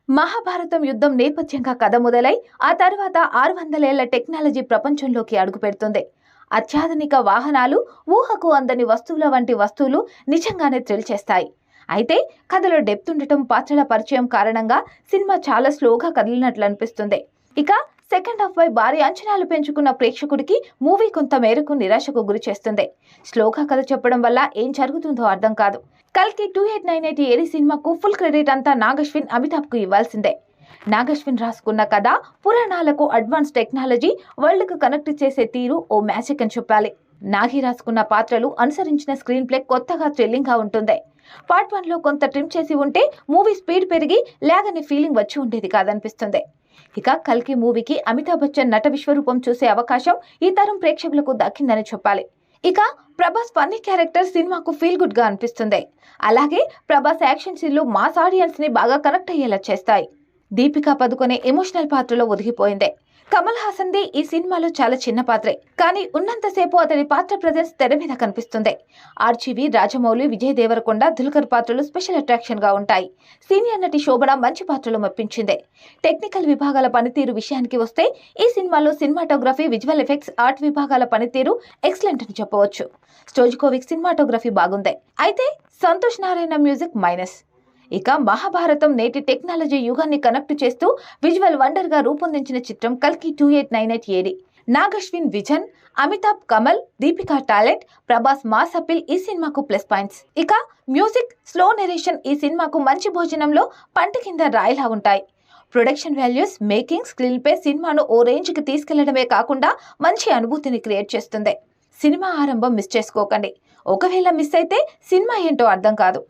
మహాభారతం యుద్ధం నేపథ్యంగా కథ మొదలై ఆ తర్వాత 600 ఏళ్ల టెక్నాలజీ ప్రపంచంలోకి అడుగుపెడుతుంది. అత్యాధునిక వాహనాలు, ఊహకు అందని వస్తువుల వంటి వస్తువులు నిజంగానే థ్రిల్ చేస్తాయి. అయితే కథలో డెప్త్ ఉండటం, పాత్రల పరిచయం కారణంగా సినిమా చాలా స్లోగా కదిలినట్లు అనిపిస్తుంది. ఇక సెకండ్ హాఫ్ పై భారీ అంచనాలు పెంచుకున్న ప్రేక్షకుడికి మూవీ కొంత మేరకు నిరాశకు గురి చేస్తుంది. స్లోగా కథ చెప్పడం వల్ల ఏం జరుగుతుందో అర్థం కాదు. కల్కి 2898 ఏడి సినిమాకు ఫుల్ క్రెడిట్ అంతా నాగశ్విన్, అమితాబ్ కు ఇవ్వాల్సిందే. నాగశ్విన్ రాసుకున్న కథ, పురాణాలకు అడ్వాన్స్ టెక్నాలజీ, వరల్డ్ కు కనెక్ట్ చేసే తీరు ఓ మ్యాజిక్ అని చెప్పాలి. నాగి రాసుకున్న పాత్రలు, అనుసరించిన స్క్రీన్ ప్లే కొత్తగా థ్రిల్లింగ్ గా ఉంటుంది. పార్ట్ 1 లో కొంత ట్రిమ్ చేసి ఉంటే మూవీ స్పీడ్ పెరిగి లాగ్ అనే ఫీలింగ్ వచ్చి ఉండేది కాదనిపిస్తుంది. ఇక కల్కి మూవీకి అమితాబ్ బచ్చన్ నట విశ్వరూపం చూసే అవకాశం ఈ తరం ప్రేక్షకులకు దక్కిందని చెప్పాలి. ఇక ప్రభాస్ ఫన్నీ క్యారెక్టర్ సినిమాకు ఫీల్ గుడ్ గా అనిపిస్తుంది. అలాగే ప్రభాస్ యాక్షన్ సీన్లు మాస్ ఆడియన్స్ ని బాగా కనెక్ట్ అయ్యేలా చేస్తాయి. దీపికా పదుకొనే ఎమోషనల్ పాత్రలో ఒదిగిపోయింది. కమల్ హాసన్ ది ఈ సినిమాలో చాలా చిన్న పాత్రే, కానీ ఉన్నంతసేపు అతడి పాత్ర ప్రెజెన్స్ తెర మీద కనిపిస్తుంది. ఆర్జీవి, రాజమౌళి, విజయ్ దేవరకొండ, దుల్కర్ పాత్రలు స్పెషల్ అట్రాక్షన్ గా ఉంటాయి. సీనియర్ నటి శోభన మంచి పాత్రలో మెప్పించింది. టెక్నికల్ విభాగాల పనితీరు విషయానికి వస్తే ఈ సినిమాలో సినిమాటోగ్రఫీ, విజువల్ ఎఫెక్ట్స్, ఆర్ట్ విభాగాల పనితీరు ఎక్సలెంట్ అని చెప్పవచ్చు. స్టోజ్కోవిక్ సినిమాటోగ్రఫీ బాగుంది. అయితే సంతోష్ నారాయణ మ్యూజిక్ మైనస్. ఇక మహాభారతం నేటి టెక్నాలజీ యుగాన్ని కనెక్ట్ చేస్తూ విజువల్ వండర్ గా రూపొందించిన చిత్రం కల్కి 2898 AD. Nagashwin vision, Amitabh, Kamal, Deepika talent, Prabhas mass appeal ఈ సినిమాకు ప్లస్ పాయింట్స్. ఇక మ్యూజిక్, స్లో నెరేషన్ ఈ సినిమాకు మంచి భోజనంలో పంట కింద రాయిలా ఉంటాయి. Production values, making, screenplay సినిమాను ఓ రేంజ్ కి తీసుకెళ్లడమే కాకుండా మంచి అనుభూతిని క్రియేట్ చేస్తుంది. సినిమా ఆరంభం మిస్ చేసుకోకండి. ఒకవేళ మిస్ అయితే సినిమా ఏంటో అర్థం కాదు.